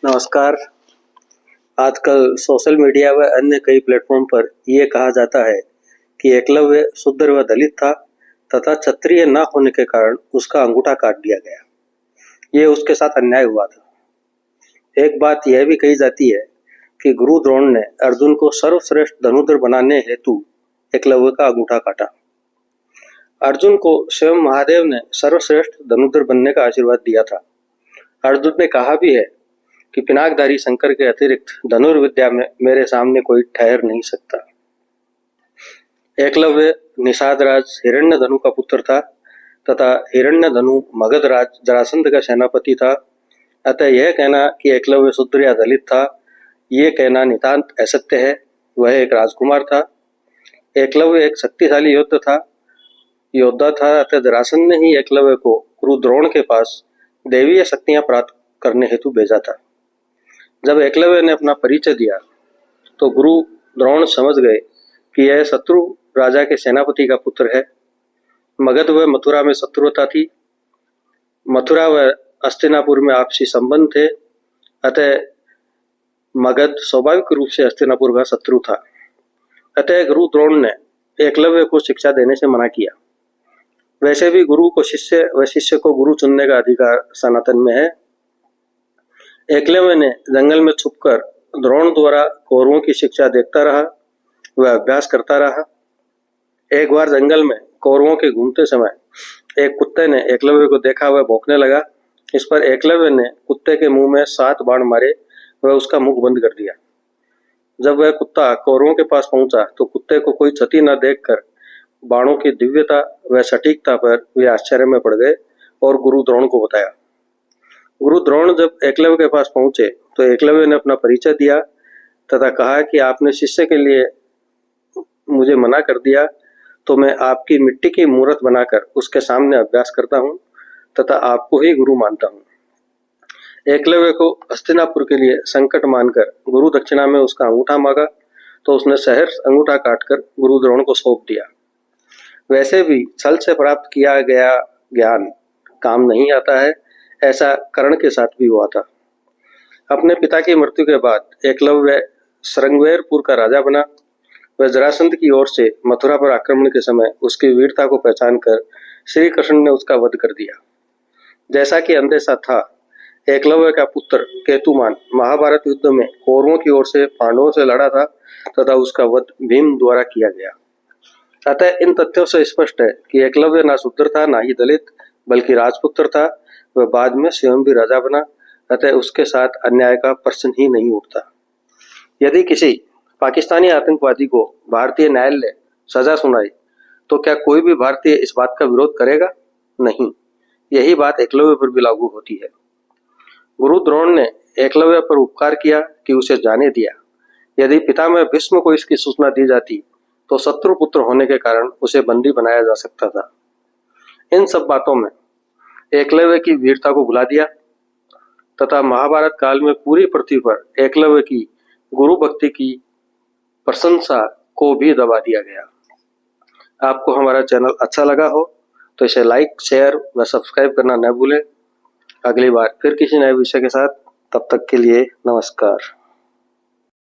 नमस्कार। आजकल social media व अन्य कई प्लेटफॉर्म पर ये कहा जाता है कि एकलव्य शूद्र व दलित था तथा क्षत्रिय न होने के कारण उसका अंगूठा काट दिया गया। ये उसके साथ अन्याय हुआ था। एक बात यह भी कही जाती है कि गुरु द्रोण ने अर्जुन को सर्वश्रेष्ठ धनुर्धर बनाने हेतु एकलव्य का अंगूठा काटा। अर्जुन को स्वयं महादेव ने सर्वश्रेष्ठ धनुर्धर बनने का आशीर्वाद दिया था। अर्जुन ने कहा भी है कि पिनाकधारी शंकर के अतिरिक्त धनुर्विद्या में मेरे सामने कोई ठहर नहीं सकता। एकलव्य निषादराज हिरण्यधनु का पुत्र था तथा हिरण्यधनु मगधराज जरासंध का सेनापति था। अतः यह कहना कि एकलव्य शूद्र या दलित था, ये कहना नितांत असत्य है। वह एक राजकुमार था। एकलव्य एक शक्तिशाली योद्धा था। अतः जरासंध ने ही एकलव्य को गुरु द्रोण के पास दैवीय शक्तियां प्राप्त करने हेतु भेजा था। जब एकलव्य ने अपना परिचय दिया तो गुरु द्रोण समझ गए कि यह शत्रु राजा के सेनापति का पुत्र है। मगध व मथुरा में शत्रुता थी। मथुरा व हस्तिनापुर में आपसी संबंध थे। अतः मगध स्वाभाविक रूप से हस्तिनापुर का शत्रु था। अतः गुरु द्रोण ने एकलव्य को शिक्षा देने से मना किया। वैसे भी गुरु को शिष्य व शिष्य को गुरु चुनने का अधिकार सनातन में है। एकलव्य ने जंगल में छुपकर द्रोण द्वारा कौरवों की शिक्षा देखता रहा व अभ्यास करता रहा। एक बार जंगल में कौरवों के घूमते समय एक कुत्ते ने एकलव्य को देखा वह भौंकने लगा। इस पर एकलव्य ने कुत्ते के मुंह में 7 बाण मारे व उसका मुख बंद कर दिया। जब वह कुत्ता कौरवों के पास पहुंचा तो कुत्ते को कोई क्षति न देखकर बाणों की दिव्यता व सटीकता पर वे आश्चर्य में पड़ गए और गुरु द्रोण को बताया। गुरु द्रोण जब एकलव्य के पास पहुंचे तो एकलव्य ने अपना परिचय दिया तथा कहा कि आपने शिष्य के लिए मुझे मना कर दिया तो मैं आपकी मिट्टी की मूर्त बनाकर उसके सामने अभ्यास करता हूं तथा आपको ही गुरु मानता हूं। एकलव्य को हस्तिनापुर के लिए संकट मानकर गुरु दक्षिणा में उसका अंगूठा मांगा तो उसने सहर्ष अंगूठा काटकर गुरु द्रोण को सौंप दिया। वैसे भी छल से प्राप्त किया गया ज्ञान काम नहीं आता है, ऐसा कर्ण के साथ भी हुआ था। अपने पिता की मृत्यु के बाद एकलव्य श्रृंगवेरपुर का राजा बना। वह जरासंध की ओर से मथुरा पर आक्रमण के समय उसकी वीरता को पहचान कर श्री कृष्ण ने उसका वध कर दिया। जैसा कि अंदेशा था, एकलव्य का पुत्र केतुमान महाभारत युद्ध में कौरवों की ओर से पांडवों से लड़ा था तथा उसका वध भीम द्वारा किया गया। अतः इन तथ्यों से स्पष्ट है कि एकलव्य ना शूद्र था ना ही दलित, बल्कि राजपुत्र था। वह बाद में स्वयं भी राजा बना। अतः उसके साथ अन्याय का प्रश्न ही नहीं उठता। यदि किसी पाकिस्तानी आतंकवादी को भारतीय न्यायालय सजा सुनाए तो क्या कोई भी भारतीय इस बात का विरोध करेगा? नहीं। यही बात एकलव्य पर भी लागू होती है। गुरु द्रोण ने एकलव्य पर उपकार किया कि उसे जाने दिया। यदि पितामह भीष्म को इसकी सूचना दी जाती तो शत्रु पुत्र होने के कारण उसे बंदी बनाया जा सकता था। इन सब बातों में एकलव्य की वीरता को भुला दिया तथा महाभारत काल में पूरी पृथ्वी पर एकलव्य की गुरु भक्ति की प्रशंसा को भी दबा दिया गया। आपको हमारा चैनल अच्छा लगा हो तो इसे लाइक, शेयर व सब्सक्राइब करना न भूलें। अगली बार फिर किसी नए विषय के साथ, तब तक के लिए नमस्कार।